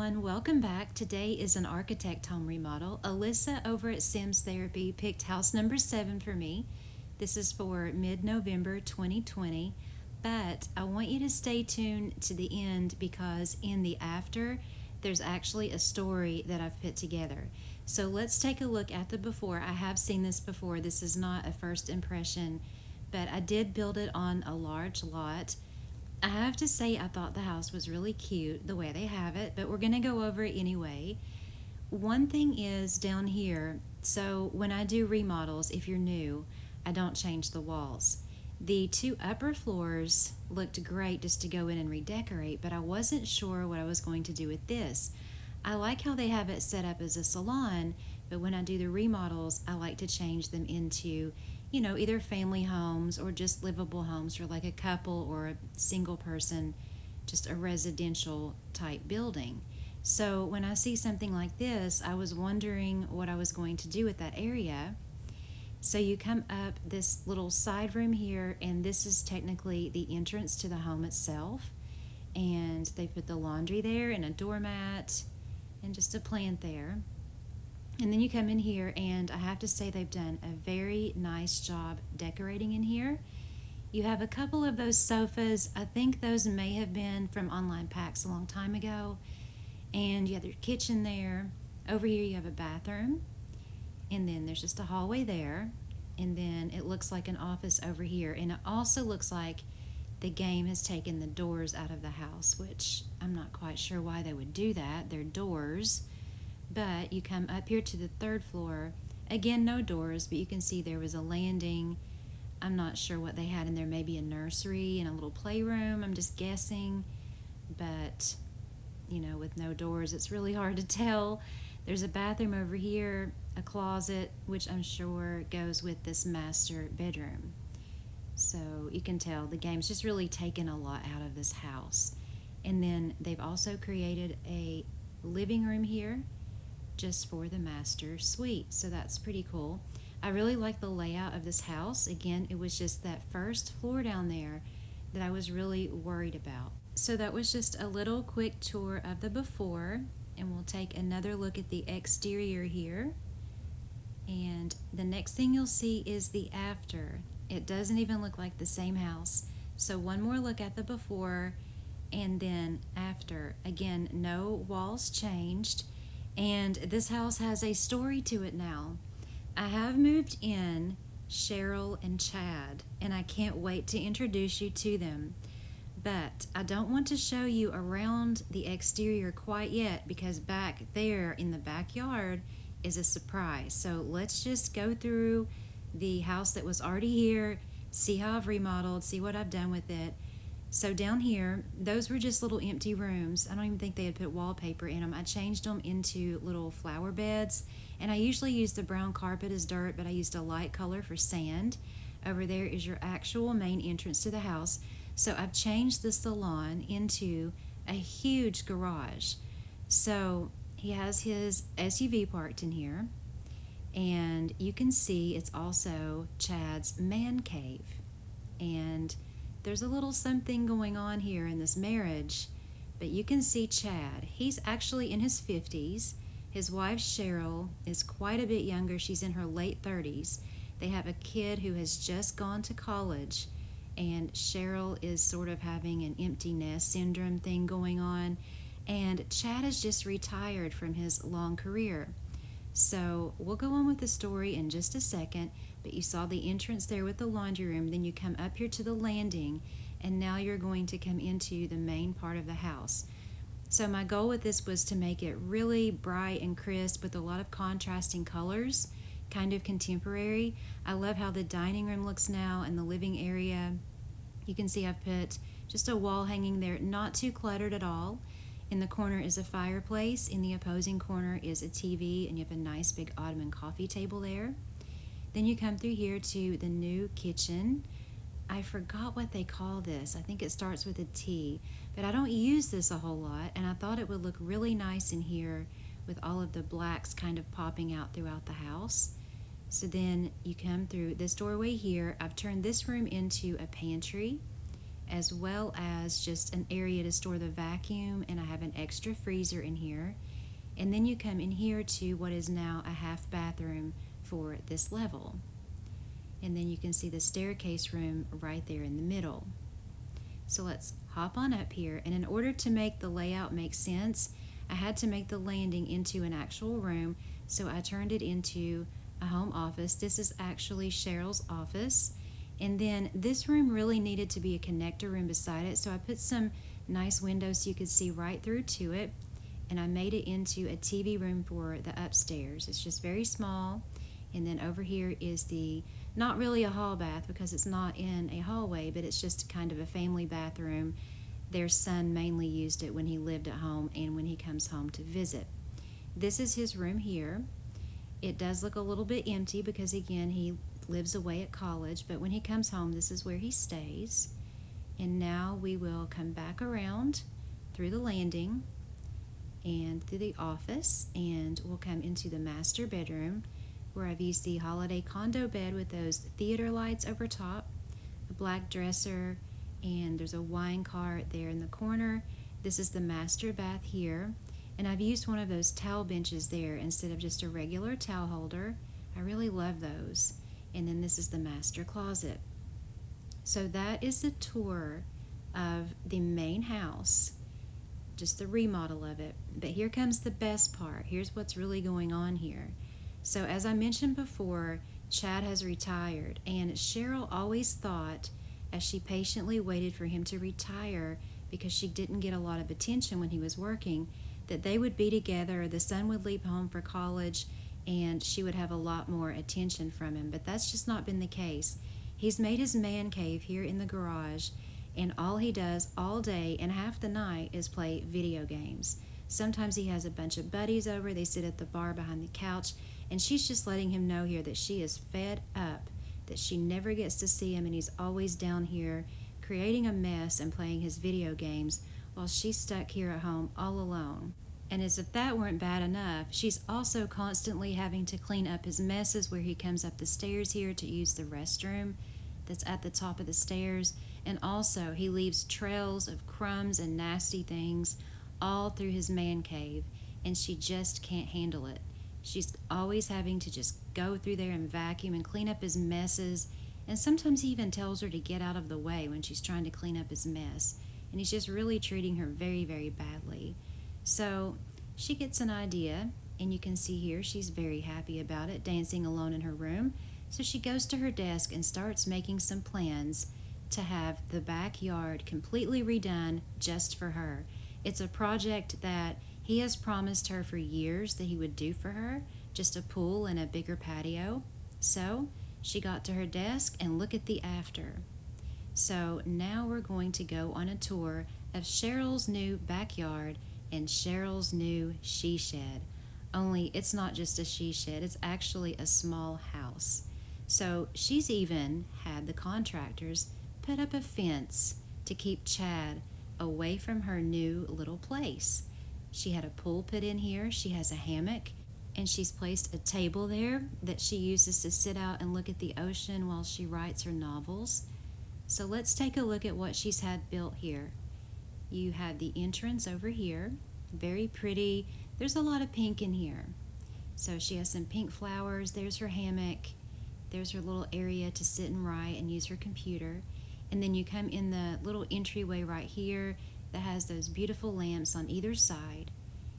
everyone, welcome back. Today is an architect home remodel. Alyssa over at Sims Therapy picked house number 7 for me. This is for mid-November 2020, but I want you to stay tuned to the end because in the after, there's actually a story that I've put together. So let's take a look at the before. I have seen this before. This is not a first impression, but I did build it on a large lot. I have to say I thought the house was really cute the way they have it, but we're going to go over it anyway. One thing is down here, so when I do remodels, if you're new, I don't change the walls. The 2 upper floors looked great just to go in and redecorate, but I wasn't sure what I was going to do with this. I like how they have it set up as a salon, but when I do the remodels, I like to change them into either family homes or just livable homes for like a couple or a single person, just a residential type building. So when I see something like this, I was wondering what I was going to do with that area. So you come up this little side room here, and this is technically the entrance to the home itself. And they put the laundry there and a doormat and just a plant there. And then you come in here, and I have to say they've done a very nice job decorating in here. You have a couple of those sofas. I think those may have been from online packs a long time ago. And you have your kitchen there. Over here you have a bathroom. And then there's just a hallway there. And then it looks like an office over here. And it also looks like the game has taken the doors out of the house, which I'm not quite sure why they would do that. They're doors. But you come up here to the 3rd floor. Again, no doors, but you can see there was a landing. I'm not sure what they had in there. Maybe a nursery and a little playroom. I'm just guessing. But, with no doors, it's really hard to tell. There's a bathroom over here, a closet, which I'm sure goes with this master bedroom. So you can tell the game's just really taken a lot out of this house. And then they've also created a living room here just for the master suite. So that's pretty cool. I really like the layout of this house. Again, it was just that first floor down there that I was really worried about. So that was just a little quick tour of the before, and we'll take another look at the exterior here. And the next thing you'll see is the after. It doesn't even look like the same house. So one more look at the before and then after. Again, no walls changed. And this house has a story to it now. I have moved in Cheryl and Chad, and I can't wait to introduce you to them. But I don't want to show you around the exterior quite yet because back there in the backyard is a surprise. So let's just go through the house that was already here, see how I've remodeled, see what I've done with it. So down here, those were just little empty rooms. I don't even think they had put wallpaper in them. I changed them into little flower beds, and I usually use the brown carpet as dirt, but I used a light color for sand. Over there is your actual main entrance to the house. So I've changed the salon into a huge garage. So he has his SUV parked in here, and you can see it's also Chad's man cave. And there's a little something going on here in this marriage, but you can see Chad. He's actually in his 50s. His wife Cheryl is quite a bit younger. She's in her late 30s. They have a kid who has just gone to college, and Cheryl is sort of having an empty nest syndrome thing going on, and Chad has just retired from his long career. So we'll go on with the story in just a second, but you saw the entrance there with the laundry room, then you come up here to the landing, and now you're going to come into the main part of the house. So my goal with this was to make it really bright and crisp with a lot of contrasting colors, kind of contemporary. I love how the dining room looks now and the living area. You can see I've put just a wall hanging there, not too cluttered at all. In the corner is a fireplace. In the opposing corner is a TV, and you have a nice big ottoman coffee table there. Then you come through here to the new kitchen. I forgot what they call this. I think it starts with a T, but I don't use this a whole lot, and I thought it would look really nice in here with all of the blacks kind of popping out throughout the house. So then you come through this doorway here. I've turned this room into a pantry. as well as just an area to store the vacuum, and I have an extra freezer in here. And then you come in here to what is now a half bathroom for this level. And then you can see the staircase room right there in the middle. So let's hop on up here, and in order to make the layout make sense, I had to make the landing into an actual room, so I turned it into a home office. This is actually Cheryl's office, and then this room really needed to be a connector room beside it, so I put some nice windows so you could see right through to it, and I made it into a TV room for the upstairs. It's just very small, and then over here is the, not really a hall bath because it's not in a hallway, but it's just kind of a family bathroom. Their son mainly used it when he lived at home and when he comes home to visit. This is his room here. It does look a little bit empty because, again, he lives away at college, but when he comes home, this is where he stays. And now we will come back around through the landing and through the office, and we'll come into the master bedroom, where I've used the holiday condo bed with those theater lights over top, a black dresser, and there's a wine cart there in the corner. This is the master bath here, and I've used one of those towel benches there instead of just a regular towel holder. I really love those. And then this is the master closet. So that is the tour of the main house, just the remodel of it. But here comes the best part. Here's what's really going on here. So as I mentioned before, Chad has retired, and Cheryl always thought, as she patiently waited for him to retire because she didn't get a lot of attention when he was working, that they would be together, the son would leave home for college, and she would have a lot more attention from him. But that's just not been the case. He's made his man cave here in the garage, and all he does all day and half the night is play video games. Sometimes he has a bunch of buddies over, they sit at the bar behind the couch, and she's just letting him know here that she is fed up, that she never gets to see him, and he's always down here creating a mess and playing his video games while she's stuck here at home all alone. And as if that weren't bad enough, she's also constantly having to clean up his messes where he comes up the stairs here to use the restroom that's at the top of the stairs. And also, he leaves trails of crumbs and nasty things all through his man cave, and she just can't handle it. She's always having to just go through there and vacuum and clean up his messes, and sometimes he even tells her to get out of the way when she's trying to clean up his mess, and he's just really treating her very, very badly. So she gets an idea, and you can see here she's very happy about it, dancing alone in her room. So she goes to her desk and starts making some plans to have the backyard completely redone just for her. It's a project that he has promised her for years that he would do for her, just a pool and a bigger patio. So she got to her desk, and look at the after. So now we're going to go on a tour of Cheryl's new backyard and Cheryl's new she shed. Only it's not just a she shed, it's actually a small house. So she's even had the contractors put up a fence to keep Chad away from her new little place. She had a pool put in here, she has a hammock, and she's placed a table there that she uses to sit out and look at the ocean while she writes her novels. So let's take a look at what she's had built here. You have the entrance over here, very pretty. There's a lot of pink in here. So she has some pink flowers, there's her hammock, there's her little area to sit and write and use her computer. And then you come in the little entryway right here that has those beautiful lamps on either side.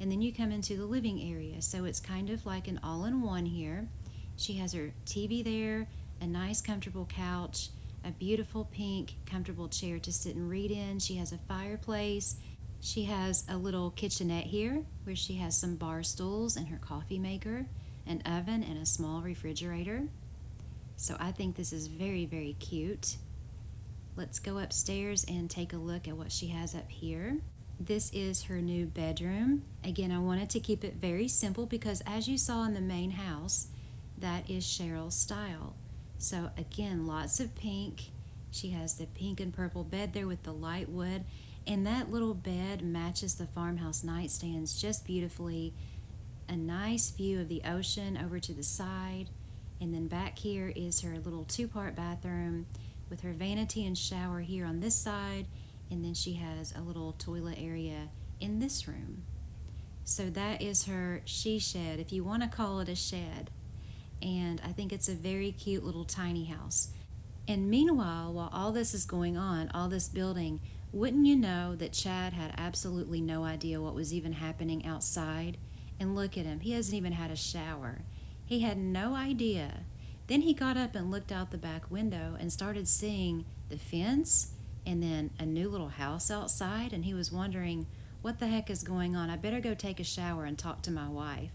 And then you come into the living area. So it's kind of like an all-in-one here. She has her TV there, a nice comfortable couch, a beautiful pink comfortable chair to sit and read in. She has a fireplace. She has a little kitchenette here where she has some bar stools and her coffee maker, an oven, and a small refrigerator. So I think this is very, very cute. Let's go upstairs and take a look at what she has up here. This is her new bedroom. Again, I wanted to keep it very simple because as you saw in the main house, that is Cheryl's style. So again, lots of pink. She has the pink and purple bed there with the light wood, and that little bed matches the farmhouse nightstands just beautifully. A nice view of the ocean over to the side, and then back here is her little two-part bathroom with her vanity and shower here on this side, and then she has a little toilet area in this room. So that is her she shed, if you want to call it a shed. And I think it's a very cute little tiny house. And meanwhile, while all this is going on, all this building, wouldn't you know that Chad had absolutely no idea what was even happening outside? And look at him, he hasn't even had a shower. He had no idea. Then he got up and looked out the back window and started seeing the fence and then a new little house outside, and he was wondering, what the heck is going on? I better go take a shower and talk to my wife.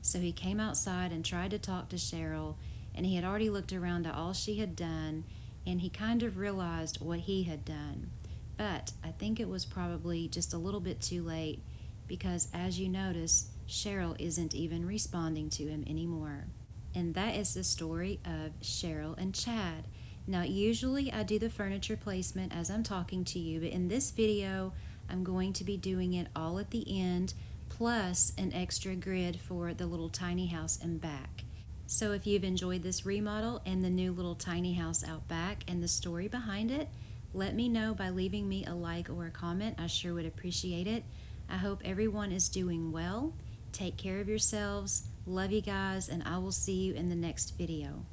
So he came outside and tried to talk to Cheryl, and he had already looked around at all she had done, and he kind of realized what he had done. But I think it was probably just a little bit too late, because as you notice, Cheryl isn't even responding to him anymore. And that is the story of Cheryl and Chad. Now, usually I do the furniture placement as I'm talking to you, but in this video, I'm going to be doing it all at the end, plus an extra grid for the little tiny house in back. So if you've enjoyed this remodel and the new little tiny house out back and the story behind it, let me know by leaving me a like or a comment. I sure would appreciate it. I hope everyone is doing well. Take care of yourselves. Love you guys, and I will see you in the next video.